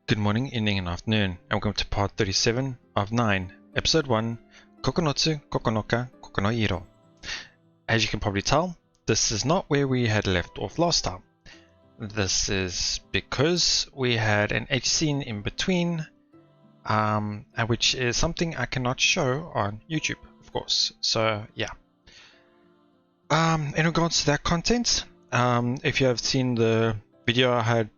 Good morning, evening, and afternoon, and welcome to part 37 of 9, episode 1, Koko no tsu koko no ka koko no iro. As you can probably tell, this is not where we had left off last time. This is because we had an H scene in between, which is something I cannot show on YouTube, of course. So yeah. In regards to that content, if you have seen the video I had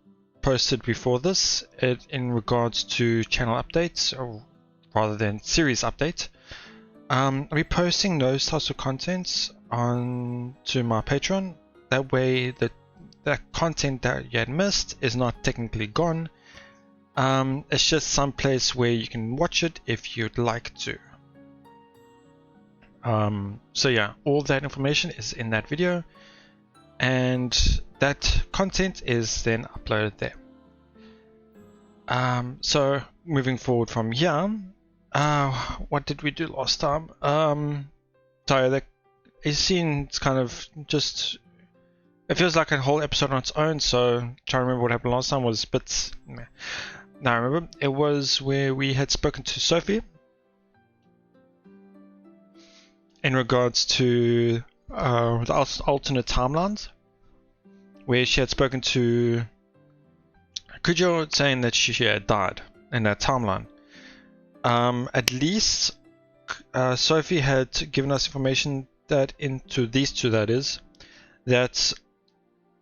posted before this, in regards to channel updates, or rather than series update, I'll be posting those types of contents on to my Patreon. That way that content that you had missed is not technically gone. It's just some place where you can watch it if you'd like to. So yeah, all that information is in that video, and that content is then uploaded there. So moving forward from here, what did we do last time? Sorry, the scene's kind of just, it feels like a whole episode on its own, so trying to remember what happened last time was bits. Now I remember, it was where we had spoken to Sophie in regards to the alternate timelines, where she had spoken to Kujo saying that she had died in that timeline. At least Sophie had given us information that into these two, that is, that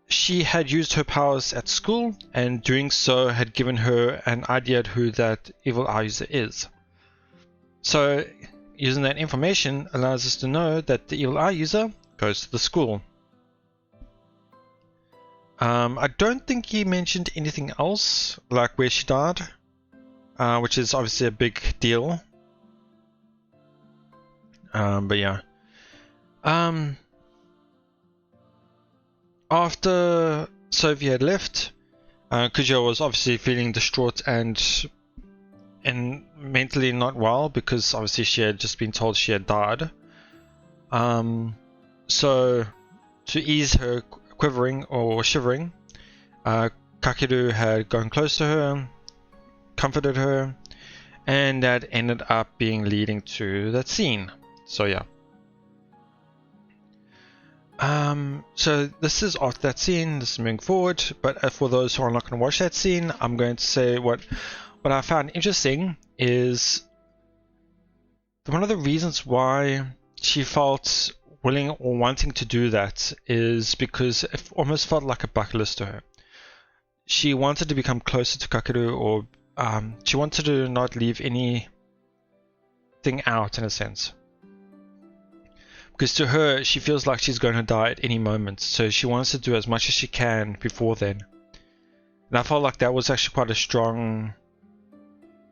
she had used her powers at school, and doing so had given her an idea of who that evil eye user is. So using that information allows us to know that the evil eye user goes to the school. I don't think he mentioned anything else, like where she died, which is obviously a big deal. But yeah. After Sophie had left, Kujo was obviously feeling distraught and mentally not well, because obviously she had just been told she had died. So to ease her quivering or shivering, Kakeru had gone close to her, comforted her, and that ended up being leading to that scene. So yeah. So this is after that scene, this is moving forward, but for those who are not going to watch that scene, I'm going to say what I found interesting is one of the reasons why she felt willing or wanting to do that is because it almost felt like a bucket list to her. She wanted to become closer to Kakeru, or she wanted to not leave anything out, in a sense. Because to her, she feels like she's going to die at any moment, so she wants to do as much as she can before then. And I felt like that was actually quite a strong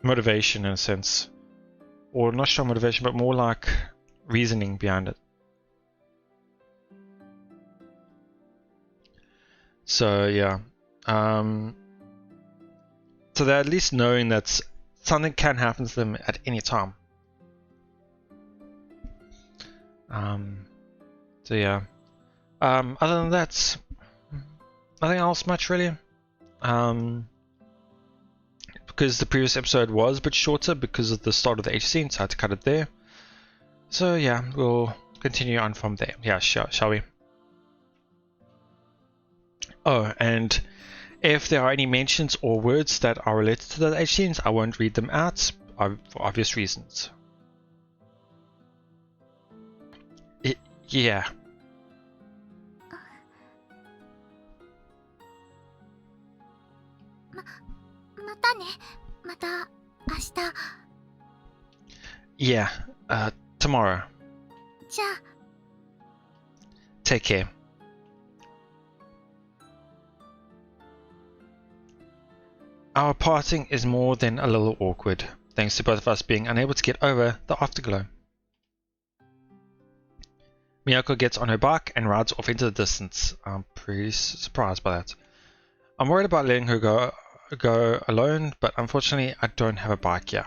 motivation, in a sense. Or not strong motivation, but more like reasoning behind it. So yeah, so they're at least knowing that something can happen to them at any time. So yeah, other than that, nothing else much really. Because the previous episode was a bit shorter because of the start of the H scene, so I had to cut it there. So yeah, we'll continue on from there. Yeah, shall we? Oh, and if there are any mentions or words that are related to the H scenes, I won't read them out for obvious reasons. Yeah. Yeah, tomorrow. Take care. Our parting is more than a little awkward, thanks to both of us being unable to get over the afterglow. Miyako gets on her bike and rides off into the distance. I'm pretty surprised by that. I'm worried about letting her go alone, but unfortunately I don't have a bike yet.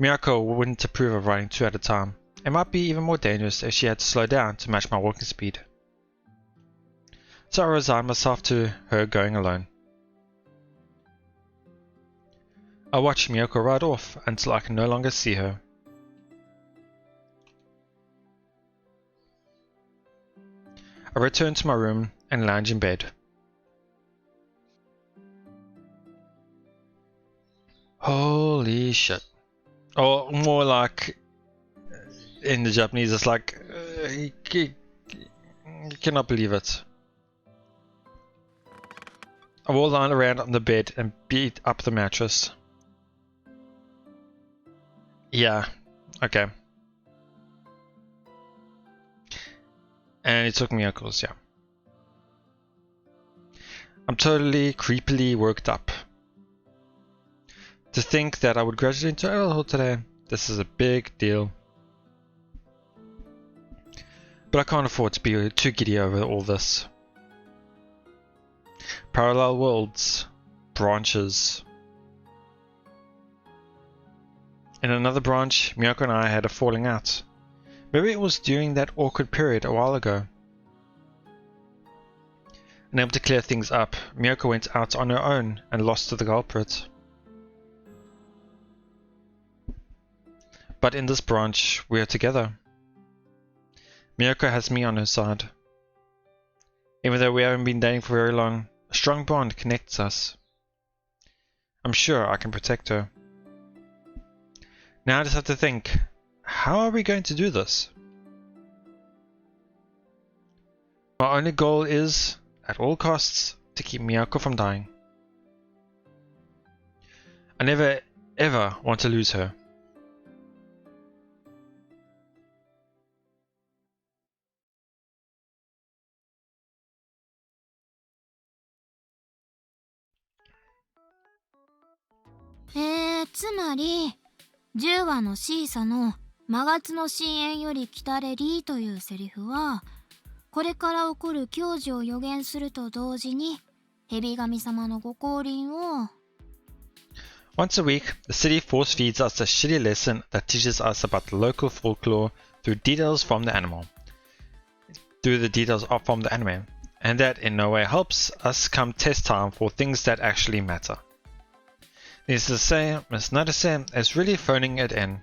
Miyako wouldn't approve of riding two at a time. It might be even more dangerous if she had to slow down to match my walking speed. So I resigned myself to her going alone. I watch Miyako ride off until I can no longer see her. I return to my room and lounge in bed. Holy shit. Or more like, in the Japanese, it's like, you cannot believe it. I will lie around on the bed and beat up the mattress. Yeah, okay. And it took Miyako's, yeah. I'm totally creepily worked up. To think that I would graduate into adulthood today, this is a big deal. But I can't afford to be too giddy over all this. Parallel worlds, branches. In another branch, Miyako and I had a falling out. Maybe it was during that awkward period a while ago. Unable to clear things up, Miyako went out on her own and lost to the culprit. But in this branch, we are together. Miyako has me on her side. Even though we haven't been dating for very long, a strong bond connects us. I'm sure I can protect her. Now I just have to think, how are we going to do this? My only goal is, at all costs, to keep Miyako from dying. I never ever want to lose her.「つまり10話のシーサの魔月の深淵より来たれり」というセリフは、これから起こる凶事を予言すると同時に蛇神様のご降臨を。 Once a week, the city force feeds us a shitty lesson that teaches us about the local folklore through the details from the anime, and that in no way helps us come test time for things that actually matter. Needless to say, Miss Nadase is really phoning it in,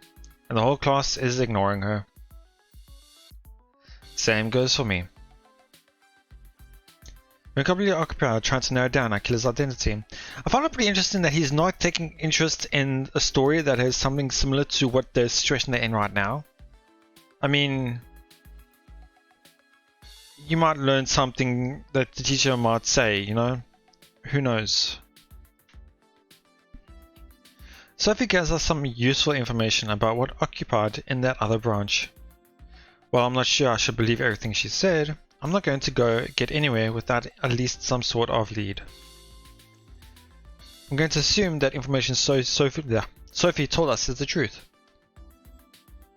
and the whole class is ignoring her. Same goes for me. We're completely occupied trying to narrow down our killer's identity. I find it pretty interesting that he's not taking interest in a story that has something similar to what the situation they're in right now. I mean, you might learn something that the teacher might say, you know? Who knows? Sophie gives us some useful information about what occupied in that other branch. While I'm not sure I should believe everything she said, I'm not going to go get anywhere without at least some sort of lead. I'm going to assume that information Sophie told us is the truth.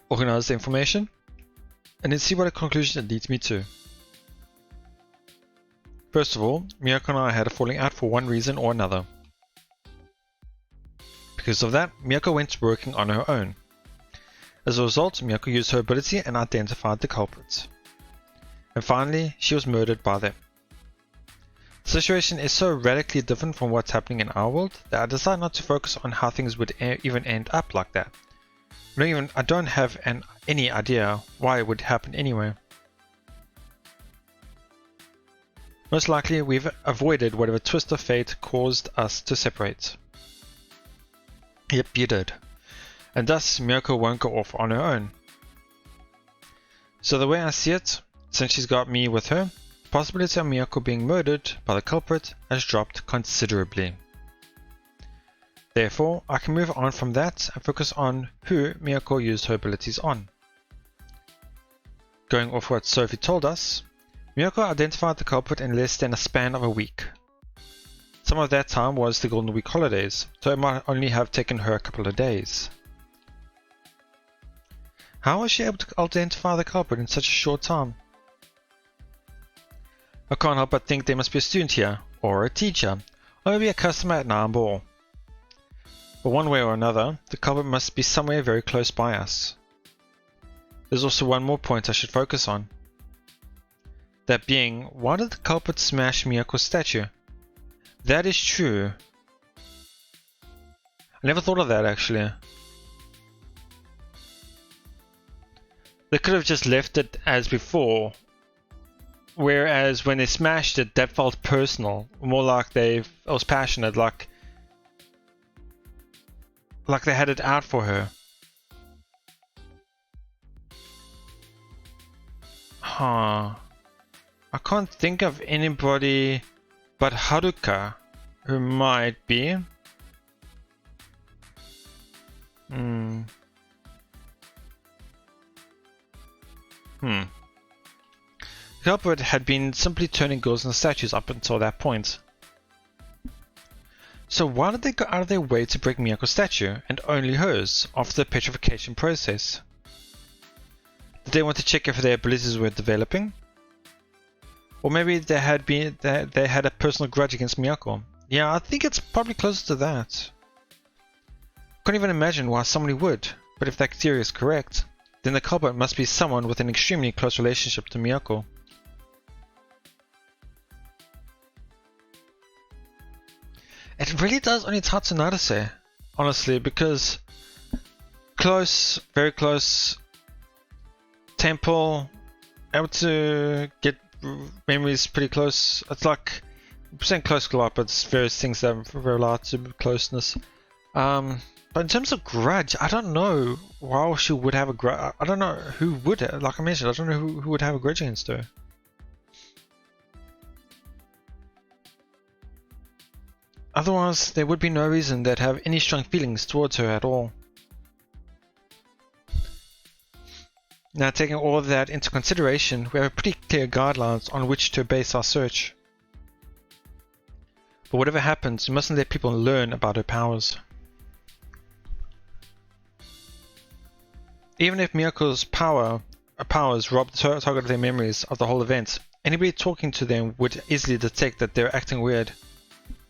Organize the information, and then see what a conclusion it leads me to. First of all, Miyako and I had a falling out for one reason or another. Because of that, Miyako went working on her own. As a result, Miyako used her ability and identified the culprits. And finally, she was murdered by them. The situation is so radically different from what's happening in our world that I decided not to focus on how things would even end up like that. I don't have any idea why it would happen anyway. Most likely, we've avoided whatever twist of fate caused us to separate. Yep, you did. And thus, Miyako won't go off on her own. So the way I see it, since she's got me with her, the possibility of Miyako being murdered by the culprit has dropped considerably. Therefore, I can move on from that and focus on who Miyako used her abilities on. Going off what Sophie told us, Miyako identified the culprit in less than a span of a week. Some of that time was the Golden Week holidays, so it might only have taken her a couple of days. How was she able to identify the culprit in such a short time? I can't help but think there must be a student here, or a teacher, or maybe a customer at Nambo. But one way or another, the culprit must be somewhere very close by us. There's also one more point I should focus on. That being, why did the culprit smash Miyako's statue? That is true. never thought of that actually. They could have just left it as before. Whereas when they smashed it, that felt personal. More like it was passionate, like they had it out for her. Huh. I can't think of anybody but Haruka who might be. The culprit had been simply turning girls into statues up until that point. So why did they go out of their way to break Miyako's statue, and only hers, after the petrification process? Did they want to check if their abilities were developing? Or maybe they had a personal grudge against Miyako. Yeah, I think it's probably closer to that. Can't even imagine why somebody would, but if that theory is correct, then the culprit must be someone with an extremely close relationship to Miyako. It really does only Tatsunade, honestly, because close, very close, temple, able to get memories pretty close. It's like, I'm saying close a lot, but it's various things that relate to closeness. But in terms of grudge, I don't know why she would have a grudge. I don't know who would, like I mentioned, I don't know who would have a grudge against her. Otherwise, there would be no reason they'd have any strong feelings towards her at all. Now, taking all of that into consideration, we have pretty clear guidelines on which to base our search. But whatever happens, we mustn't let people learn about her powers. Even if Miyako's powers rob the target of their memories of the whole event, anybody talking to them would easily detect that they're acting weird.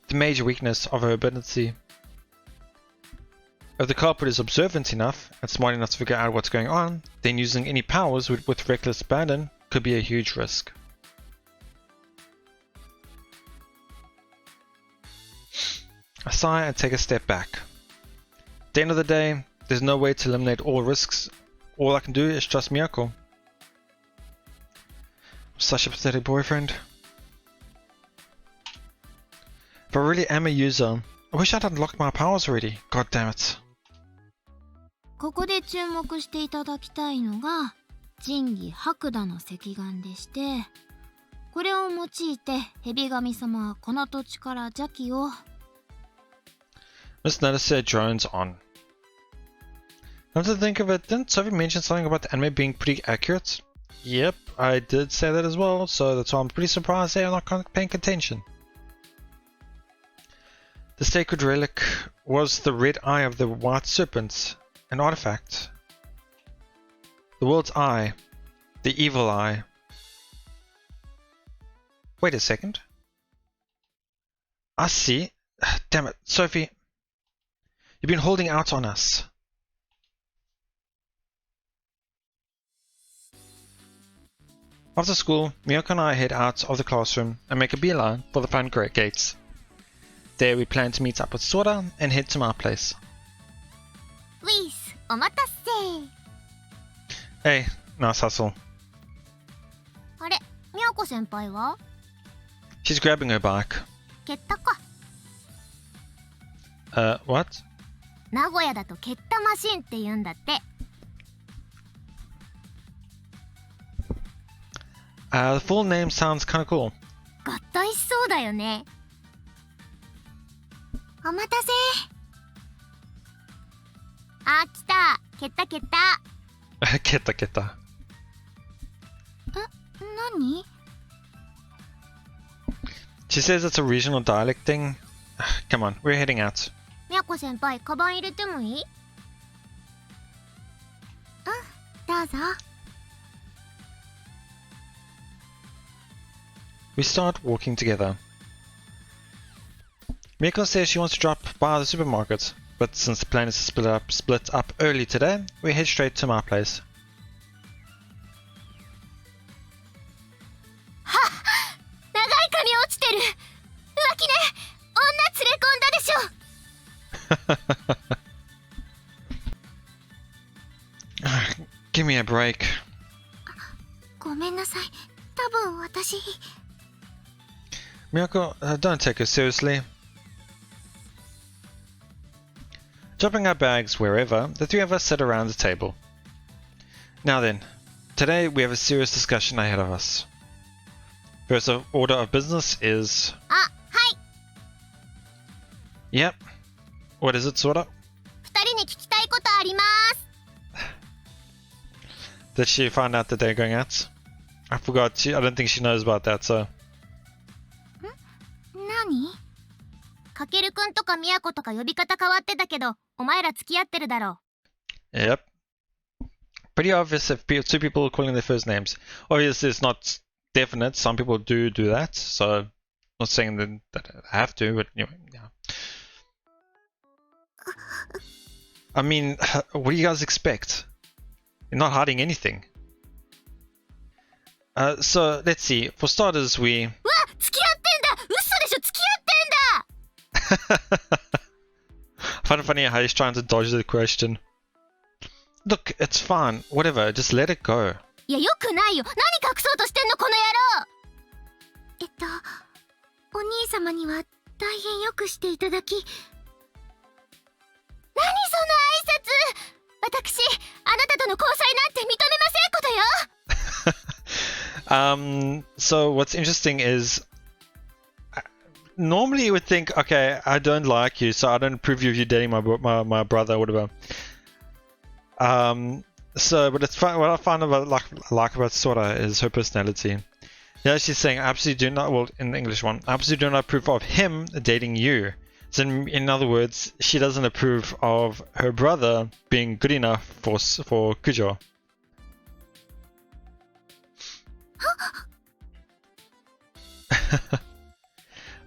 The major weakness of her ability. If the culprit is observant enough and smart enough to figure out what's going on, then using any powers with reckless abandon could be a huge risk. I sigh and take a step back. At the end of the day, there's no way to eliminate all risks. All I can do is trust Miyako. I'm such a pathetic boyfriend. If I really am a user, I wish I'd unlocked my powers already. God damn it. ここで注目していただきたいのが神器白蛇の石岩でして、これを用いて蛇神様はこの土地から邪気を Miss Nadase drones on. Come to think of it, didn't Sophie mention something about the anime being pretty accurate? Yep, I did say that as well, so that's why I'm pretty surprised they're not paying attention. The sacred relic was the red eye of the white serpent, an artifact. The world's eye, the evil eye. Wait a second. I see. Damn it, Sophie. You've been holding out on us. After school, Miyako and I head out of the classroom and make a beeline for the front gates. There we plan to meet up with Sora and head to my place. Luis, omatase. Hey, nice hustle. あれ、みやこ先輩は She's grabbing her bike. 蹴ったか。What? 名古屋だと蹴ったマシンって言うんだって。The full name sounds kinda cool. 合体しそうだよね。お待たせ。あ、来た。蹴った蹴った。Ketta ketta. 何 She says it's a regional dialect thing. Come on, we're heading out. みやこ先輩、カバン入れてもいい？どうぞ。We start walking together. Miko says she wants to drop by the supermarket, but since the plan is to split up early today, we head straight to my place. はっ！長い髪落ちてる！浮気ね！女連れ込んだでしょ！ Give me a break. ごめんなさい。多分私。Miyako, don't take her seriously. Dropping our bags wherever, the three of us sat around the table. Now then, today we have a serious discussion ahead of us. First order of business is... あ、はい。 Yep. What is it, Sora? 二人に聞きたいことあります。 Did she find out that they're going out? I forgot. I don't think she knows about that, so... 何？かけるくんとかみやことか呼び方変わってたけど、お前ら付き合ってるだろう。 Yep. Pretty obvious if two people are calling their first names. Obviously, it's not definite. Some people do that, so not saying that I have to, but anyway, yeah. I mean, what do you guys expect? You're not hiding anything. So let's see. For starters, we. うわ、付き合ってんだ。嘘でしょ、付き合ってんだ。 I find it funny how he's trying to dodge the question. Look, it's fine. Whatever. Just let it go. いや、よくないよ。何隠そうとしてんの、この野郎。お兄様には大変よくしていただき。何その挨拶。私、あなたとの交際なんて認めませんことよ。So what's interesting is normally you would think, okay, I don't like you, so I don't approve of you dating my brother or whatever. But it's fun. What I find about like about Sora is her personality. Yeah, she's saying I absolutely do not. Well, in the English one, I absolutely do not approve of him dating you. So in other words, she doesn't approve of her brother being good enough for Kujo.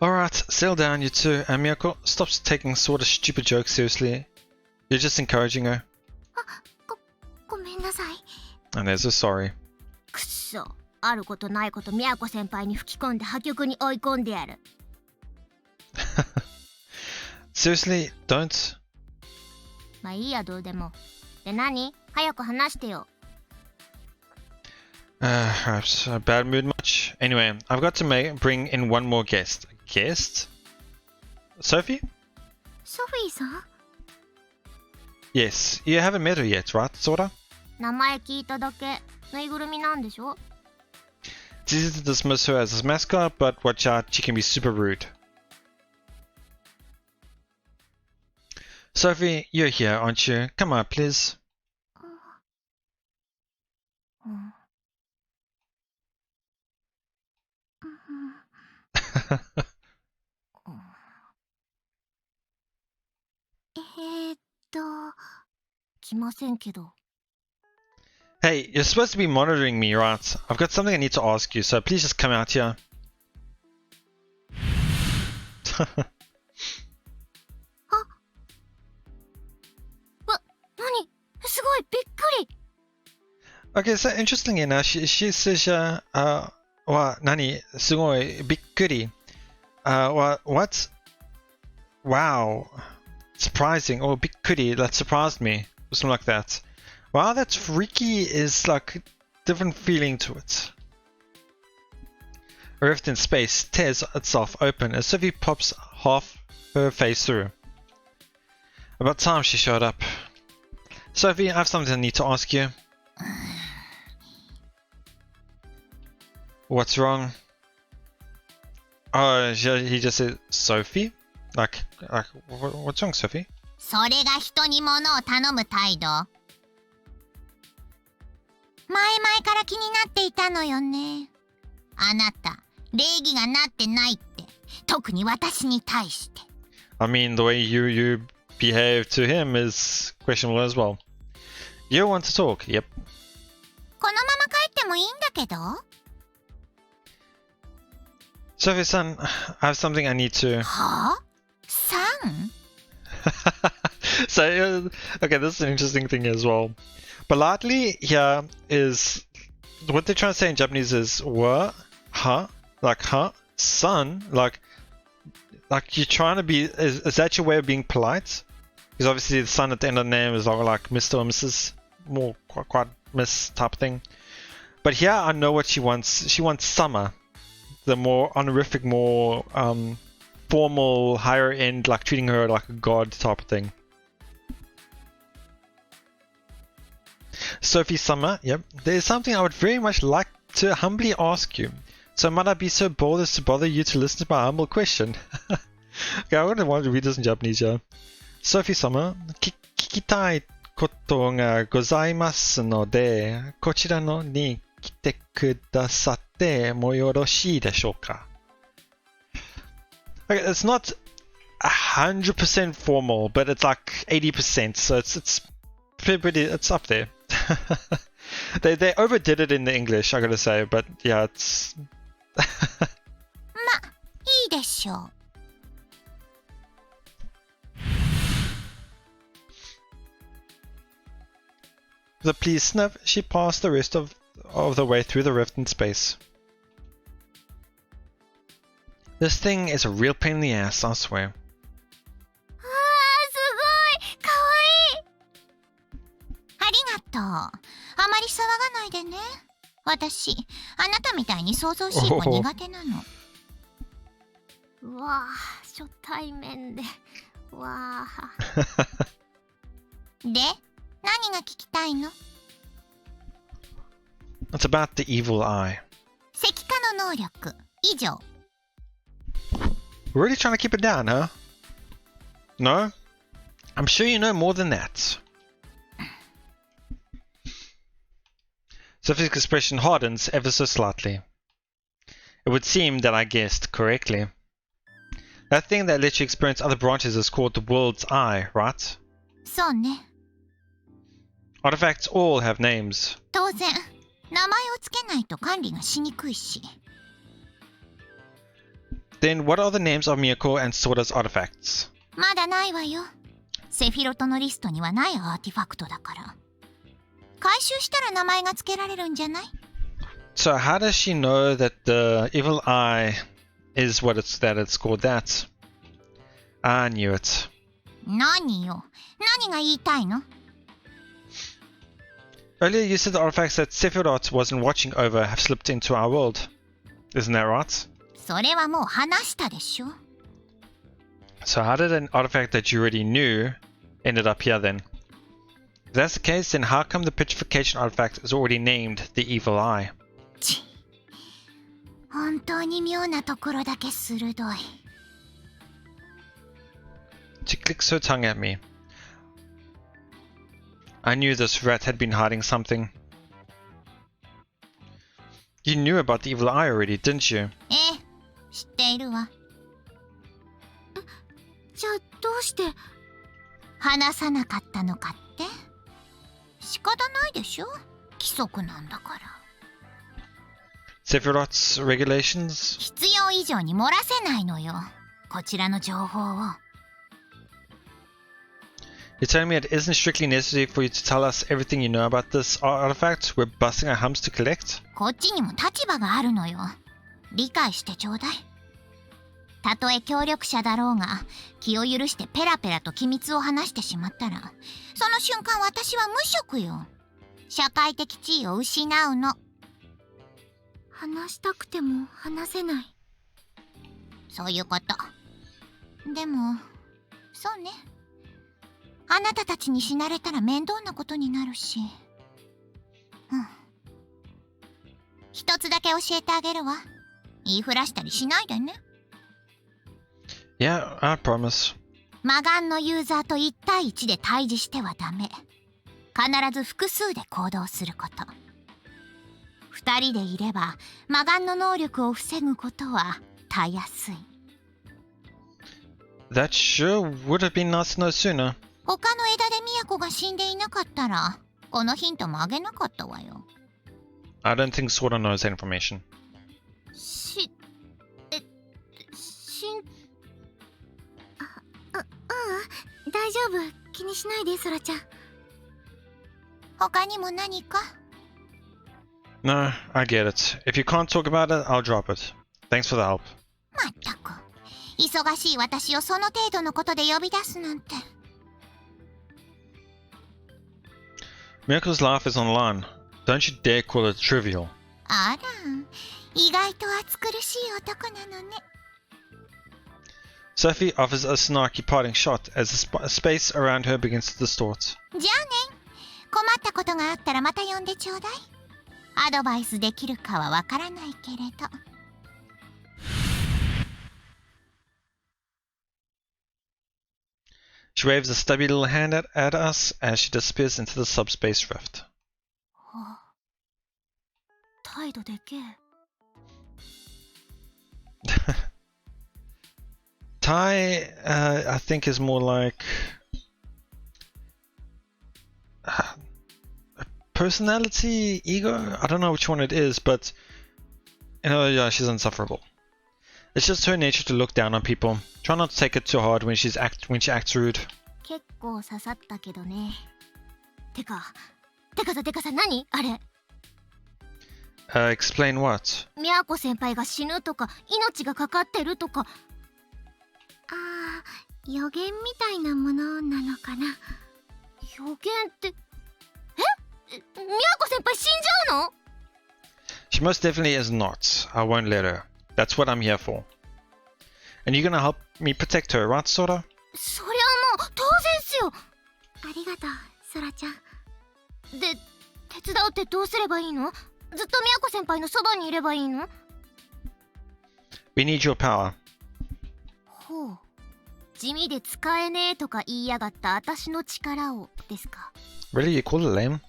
Alright, settle down, you two. And Miyako, stop taking sort of stupid jokes seriously. You're just encouraging her. ごめんなさい。 And there's a sorry. くっそ。あることないことみやこ先輩に吹き込んで破局に追い込んでやる。Seriously, don't. まあいいや、どうでも。で、何？早く話してよ。Perhaps a bad mood much? Anyway, I've got to bring in one more guest. Guest? Sophie? ソフィーさん？ Yes, you haven't met her yet, right, Sora? 名前聞いただけ。ぬいぐるみなんでしょ？ It's easy to dismiss her as a mascot, but watch out, she can be super rude. Sophie, you're here, aren't you? Come on, please. 来ませんけど。 Hey, you're supposed to be monitoring me, right? I've got something I need to ask you, so please just come out here. 何？すごいびっくり。 Okay, so interestingly enough, she says, nani, sugoi, bikkuri. What? Wow. Surprising. Oh, bikkuri, that surprised me. Or something like that. Wow, that's freaky is like a different feeling to it. A rift in space tears itself open as Sophie pops half her face through. About time she showed up. Sophie, I have something I need to ask you. What's wrong? Oh, he just said Sophie? Like, what's wrong, Sophie? それが人に物を頼む態度。前々から気になっていたのよね。あなた、礼儀がなってないって。特に私に対して。I mean, the way you behave to him is questionable as well. You want to talk? Yep. このまま帰ってもいいんだけど。Sophie-san, I have something I need to... はぁ？さん？ So, okay, this is an interesting thing as well. Politely here is... What they're trying to say in Japanese is wa, ha, like ha, son, like you're trying to be... Is that your way of being polite? Because obviously the son at the end of the name is like Mr. or Mrs. More quite Miss type thing. But here I know what she wants. She wants Summer. The more honorific, more formal, higher end, like treating her like a god type of thing. Sophie Summer, yep. There's something I would very much like to humbly ask you. So might I be so bold as to bother you to listen to my humble question? Okay, I wonder why to read this in Japanese, yeah. Sophie Summer, kikitai koto ga gozaimasu no de, kochira no ni kite kudasatte mo yoroshii deshou ka? Okay, it's not 100% formal, but it's like 80%, so it's pretty, it's up there. They overdid it in the English, I gotta say, but yeah, it's... ま、いいでしょう。The police sniff, she passed the rest of the way through the rift in space. This thing is a real pain in the ass, I swear. あー、すごい、かわいい。ありがとう。あまり騒がないでね。私、あなたみたいに想像しい子苦手なの。うわぁ、初対面で。わぁ。で、何が聞きたいの？ It's about the evil eye. 石化の能力、以上。Really trying to keep it down, huh? No? I'm sure you know more than that. Sophie's expression hardens ever so slightly. It would seem that I guessed correctly. That thing that lets you experience other branches is called the world's eye, right? そうね。Artifacts all have names. 当然、名前をつけないと管理がしにくいし。Then what are the names of Miyako and Sora's artifacts? まだないわよ。セフィロトのリストにはないアーティファクトだから。回収したら名前がつけられるんじゃない？ So how does she know that the evil eye is what it's called that? I knew it. 何よ。何が言いたいの？ Earlier you said the artifacts that Sephiroth wasn't watching over have slipped into our world. Isn't that right? それはもう話したでしょ。 So how did an artifact that you already knew ended up here then? If that's the case, then how come the petrification artifact is already named the evil eye? ち、本当に妙なところだけ鋭い。 She clicks her tongue at me. I knew this rat had been hiding something. You knew about the evil eye already, didn't you? ええ、知っているわ。じゃあどうして話さなかったのかって？仕方ないでしょ？規則なんだから。Sephiroth's regulations? 必要以上に漏らせないのよ。こちらの情報を。You're telling me it isn't strictly necessary for you to tell us everything you know about this artifact we're busting our humps to collect? こっちにも立場があるのよ。理解してちょうだい。たとえ協力者だろうが、気を許してペラペラと機密を話してしまったら、その瞬間私は無職よ。社会的地位を失うの。話したくても話せない。そういうこと。でも、そうね。あなたたちに死なれたら面倒なことになるし。うん。一つだけ教えてあげるわ。言いふらしたりしないでね。Yeah, I promise. 魔眼のユーザーと1対1で対峙してはダメ。必ず複数で行動すること。2人でいれば魔眼の能力を防ぐことはたやすい。That sure would have been nice to know sooner. 他の枝で都が死んでいなかったら、このヒントもあげなかったわよ。I don't think Sora knows that information. 大丈夫。気にしないで、ソラちゃん。他にも何か？ No, I get it. If you can't talk about it, I'll drop it. Thanks for the help. まったく。忙しい私をその程度のことで呼び出すなんて。Miracle's laugh is online. Don't you dare call it trivial. あら、意外と暑苦しい男なのね。Sophie offers a snarky parting shot as the space around her begins to distort. じゃあね、困ったことがあったらまた呼んでちょうだい。アドバイスできるかはわからないけれど。She waves a stubby little hand at us as she disappears into the subspace rift. 態度でけえ。Tai, I think, is more like personality, ego. I don't know which one it is, but yeah, she's insufferable. It's just her nature to look down on people. Try not to take it too hard when she acts rude. 結構刺さったけどね。てかさ、何あれ。Explain what? みやこ先輩が死ぬとか、命がかかってるとか。予言みたいなものなのかな。予言って。みやこ先輩死んじゃうの？ She most definitely is not. I won't let her. That's what I'm here for. And you're gonna help me protect her, right, Sora? そりゃもう当然っすよ。ありがとう、ソラちゃん。で、手伝うってどうすればいいの？ずっとみやこ先輩のそばにいればいいの？ We need your power. ほう。地味で使えねえとか言いやがった私の力をですか？ Really, you call it lame?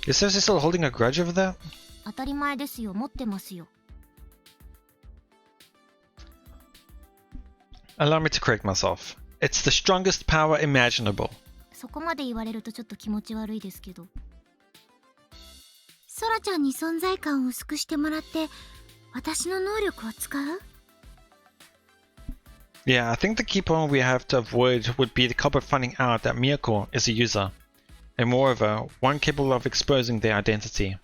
Is Cersei still holding a grudge over that? 当たり前ですよ、持ってますよ。Allow me to correct myself. It's the strongest power imaginable. そこまで言われるとちょっと気持ち悪いですけど。ソラちゃんに存在感を薄くしてもらって私の能力を使う？ Yeah, I think the key point we have to avoid would be the culprit finding out that Miyako is a user, and moreover, one capable of exposing their identity.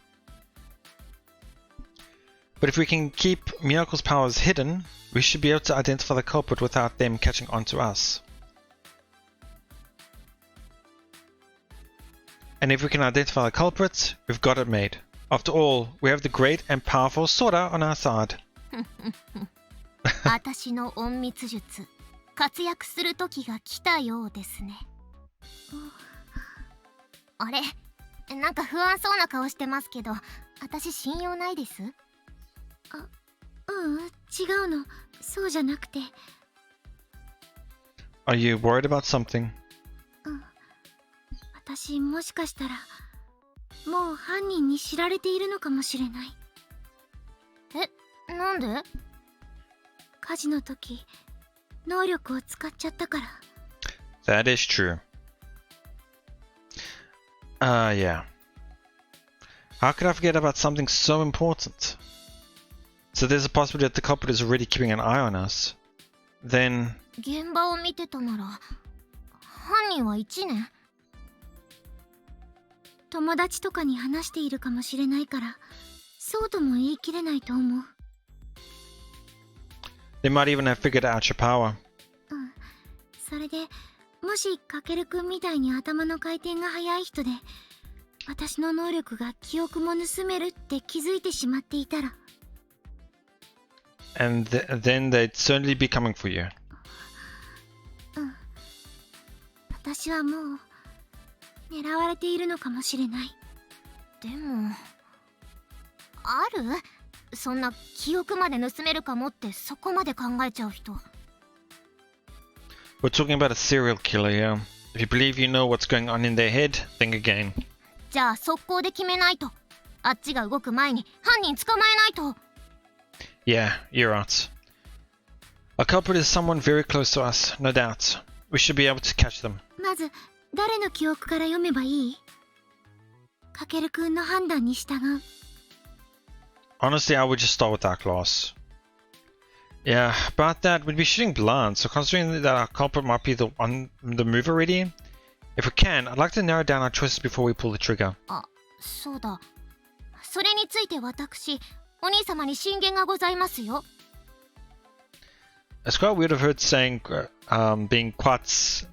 But if we can keep Miyako's powers hidden, we should be able to identify the culprit without them catching on to us. And if we can identify the culprit, we've got it made. After all, we have the great and powerful Sora on our side. 私の隠密術、活躍する時が来たようですね。あれ、なんか不安そうな顔してますけど、私信用ないです？違うの。そうじゃなくて。Are you worried about something? 私もしかしたらもう犯人に知られているのかもしれない。なんで？火事の時能力を使っちゃったから。 That is true. Yeah. How could I forget about something so important? So there's a possibility that the culprit is already keeping an eye on us. Then... 現場を見てたなら、犯人は1年？友達とかに話しているかもしれないから、そうとも言い切れないと思う。They might even have figured out your power. それで、もしかけるくんみたいに頭の回転が速い人で、私の能力が記憶も盗めるって気づいてしまっていたら。And then they'd certainly be coming for you. 私はもう狙われているのかもしれない。でも、ある？そんな記憶まで盗めるかもってそこまで考えちゃう人。We're talking about a serial killer here. If you believe you know what's going on in their head, think again. じゃあ速攻で決めないと。あっちが動く前に犯人捕まえないと。Yeah, you're right. A culprit is someone very close to us, no doubt. We should be able to catch them. まず誰の記憶から読めばいい？かけるくんの判断に従う。Honestly, I would just start with our class. Yeah, about that, we'd be shooting blind, so considering that our culprit might be on the move already, if we can, I'd like to narrow down our choices before we pull the trigger. あ、そうだ。それについて私、お兄様に進言がございますよ。It's quite weird of her saying, being quite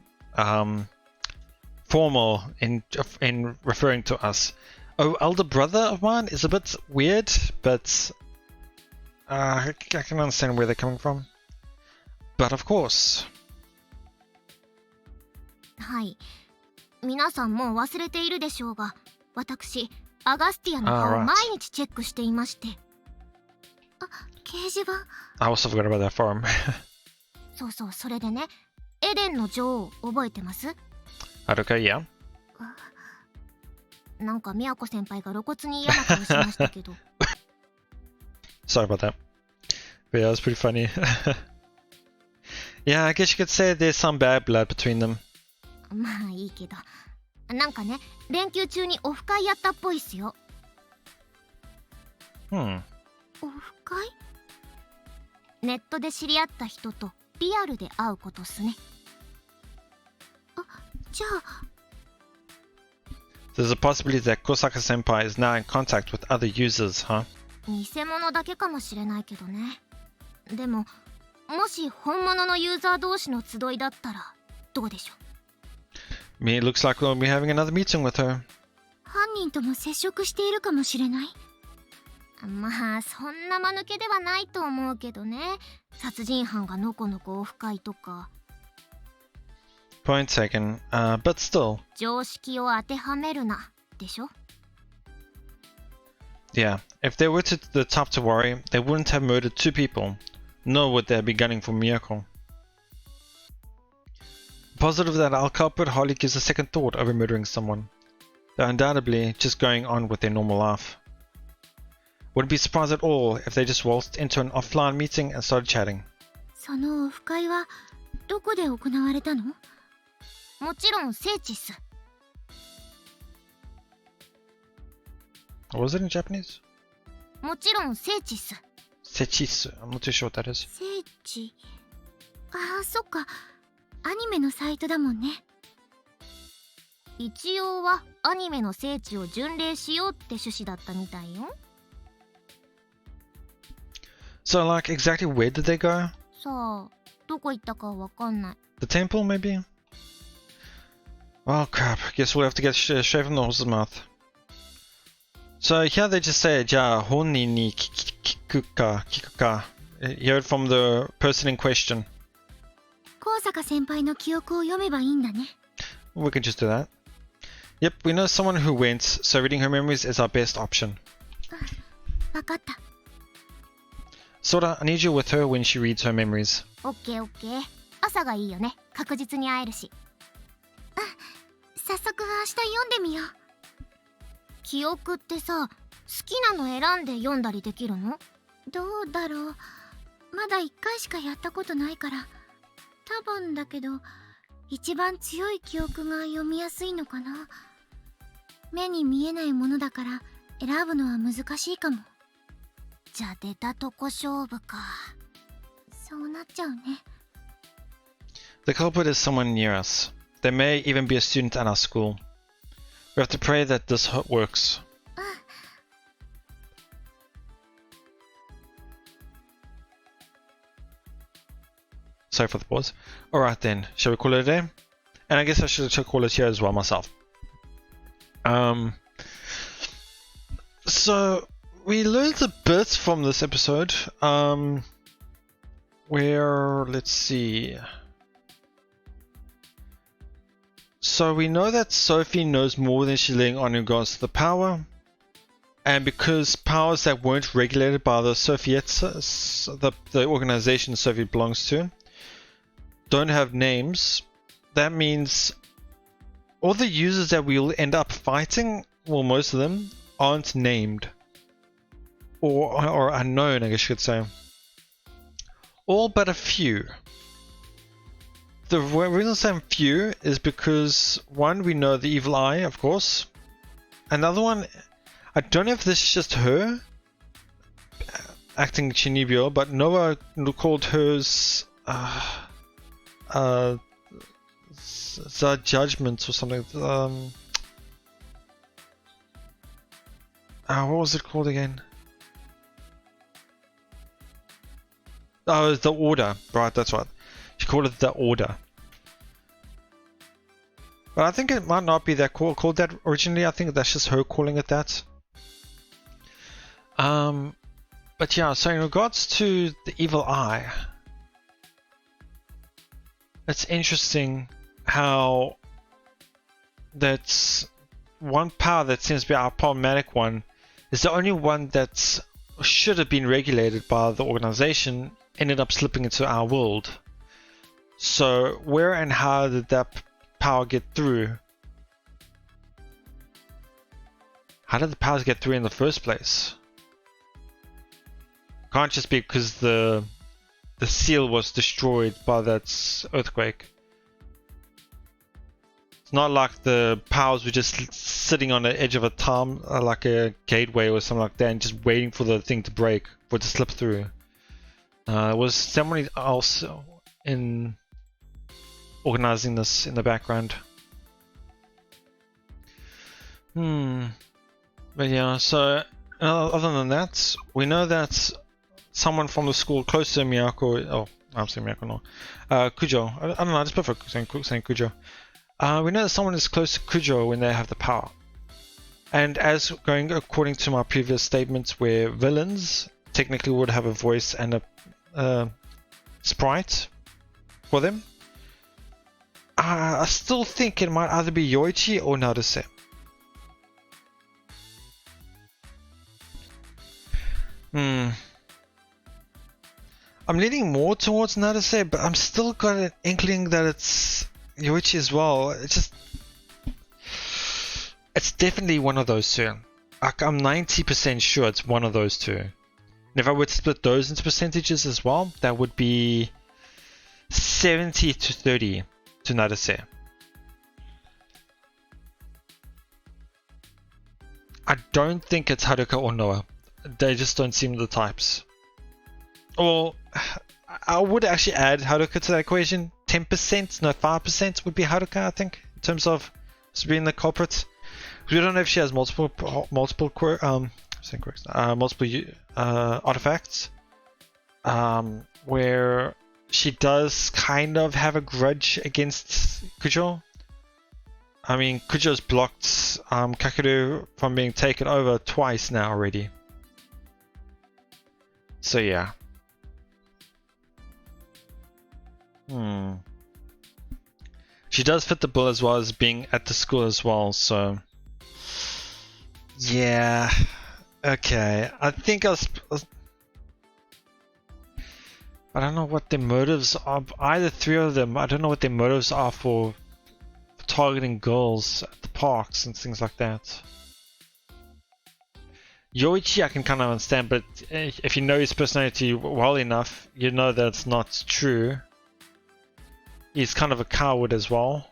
formal in referring to us. Oh, elder brother of mine is a bit weird, but I can understand where they're coming from. But of course. はい。皆さんもう忘れているでしょうが、私、アガスティアの顔を毎日チェックしていまして。あ、掲示板。I also forgot about that forum. そうそう、それでね、エデンの女王覚えてます？Okay, yeah. なんか宮子先輩が露骨に嫌な顔しましたけど。Sorry about that. But yeah, it was pretty funny. Yeah, I guess you could say there's some bad blood between them. まあいいけど、なんかね、連休中にオフ会やったっぽいっすよ。オフ会？ネットで知り合った人とリアルで会うことっすね。あ、じゃあ。There's a possibility that Kosaka Senpai is now in contact with other users, huh? 偽物だけかもしれないけどね。でも、もし本物のユーザー同士の集いだったらどうでしょう。Me, it looks like we'll be having another meeting with her. 犯人とも接触しているかもしれない。まあそんな間抜けではないと思うけどね。殺人犯がのこのこオフ会とか。Point taken, but still. 常識を当てはめるな、でしょ。Yeah, if they were to the top to worry, they wouldn't have murdered two people, nor would they be gunning for Miyako. Positive that our culprit hardly gives a second thought over murdering someone. They're undoubtedly just going on with their normal life. Wouldn't be surprised at all if they just waltzed into an offline meeting and started chatting. そのオフ会はどこで行われたの？もちろん聖地っす。What was it in Japanese? もちろん聖地っす。Sechisu. I'm not too sure what that is. 聖地。ああ、そっか。アニメのサイトだもんね。一応はアニメの聖地を巡礼しようって趣旨だったみたいよ。So, like, exactly where did they go? さあ、どこ行ったかわかんない。The temple, maybe? Oh crap, guess we'll have to get straight from the horse's mouth. So here they just say, じゃあ本人に聞くか。Hear it from the person in question. 高坂先輩の記憶を読めばいいんだね。We can just do that. Yep, we know someone who went, so reading her memories is our best option. わかった。Sora, I need you with her when she reads her memories. オッケーオッケー。朝がいいよね。確実に会えるし。早速明日読んでみよう。記憶ってさ、好きなの選んで読んだりできるの？どうだろう。まだ1回しかやったことないから。多分だけど、一番強い記憶が読みやすいのかな。目に見えないものだから選ぶのは難しいかも。じゃあ出たとこ勝負か。そうなっちゃうね。The culprit is someone near us. They may even be a student at our school. We have to pray that this works. Sorry for the pause. Alright then, shall we call it a day? And I guess I should call it here as well myself. So we learned a bit from this episode. Where, let's see. So we know that Sophie knows more than she's letting on in regards to the power. And because powers that weren't regulated by the Soviets, the organization Sophie belongs to, don't have names, that means all the users that we'll end up fighting, well, most of them, aren't named. Or unknown, I guess you could say. All but a few. The reason I'm saying few is because, one, we know the evil eye, of course. Another one, I don't know if this is just her acting Shinibyo, but Noah called hers the judgment or something. What was it called again? Oh, the order. Right, that's right. She called it the order. But I think it might not be that called that originally. I think that's just her calling it that. But yeah, so in regards to the evil eye, it's interesting how that's one power that seems to be our problematic one is the only one that should have been regulated by the organization ended up slipping into our world. So where and how did that power get through? How did the powers get through in the first place? Can't just be because the seal was destroyed by that earthquake. It's not like the powers were just sitting on the edge of a time, like a gateway or something like that, and just waiting for the thing to break, for it to slip through. It was somebody else in organizing this in the background. But yeah, so other than that, we know that someone from the school close to Miyako, oh, I'm saying Miyako no, Kujo, I don't know, I just prefer saying Kujo. We know that someone is close to Kujo when they have the power. And as going according to my previous statements where villains technically would have a voice and a sprite for them, I still think it might either be Yoichi or Naruse. I'm leaning more towards Naruse, but I'm still got an inkling that it's Yoichi as well. It's definitely one of those two. I'm 90% sure it's one of those two. And if I were to split those into percentages as well, that would be 70 to 30 to Naruse. I don't think it's Haruka or Noah. They just don't seem the types. Or I would actually add Haruka to that equation. 10%, no 5% would be Haruka, I think, in terms of being the culprit. We don't know if she has multiple artifacts, where she does kind of have a grudge against Kujo. I mean, Kujo's blocked Kakeru from being taken over twice now already. So yeah. She does fit the bill as well as being at the school as well, so yeah, okay. I think I don't know what their motives are. Either three of them, I don't know what their motives are for targeting girls at the parks and things like that. Yoichi I can kind of understand, but if you know his personality well enough, you know that's not true. He's kind of a coward as well.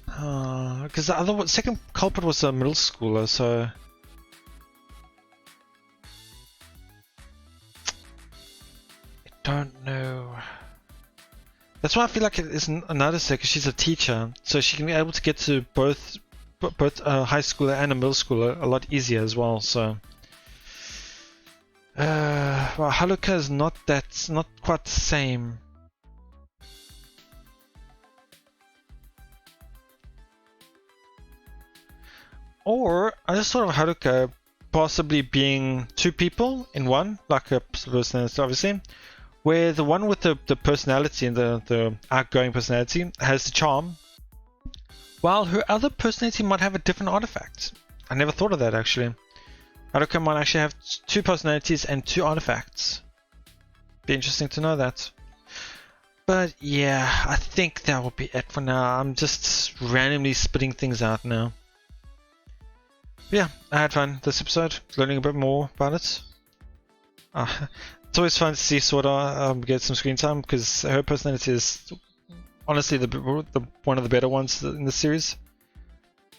Because the second culprit was a middle schooler, so I don't know. That's why I feel like it is another set, because she's a teacher, so she can be able to get to both a high schooler and a middle schooler a lot easier as well. So. Well, Haruka is not quite the same. Or I just thought of Haruka possibly being two people in one, like a personality obviously, where the one with the personality and the outgoing personality has the charm, while her other personality might have a different artifact. I never thought of that actually. Haruka might actually have two personalities and two artifacts. Be interesting to know that. But yeah, I think that will be it for now. I'm just randomly spitting things out now. But yeah, I had fun this episode, learning a bit more about it. It's always fun to see Sora get some screen time, because her personality is honestly one of the better ones in the series.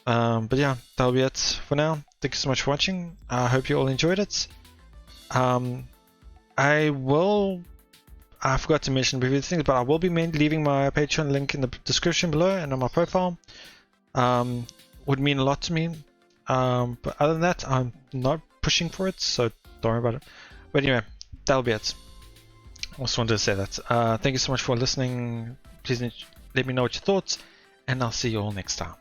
But yeah, that'll be it for now. Thank you so much for watching. I hope you all enjoyed it. I forgot to mention previous things, but I will be leaving my Patreon link in the description below and on my profile. Would mean a lot to me. But other than that, I'm not pushing for it, so don't worry about it. But anyway, that'll be it. I just wanted to say that. Thank you so much for listening. Please Let me know what your thoughts, and I'll see you all next time.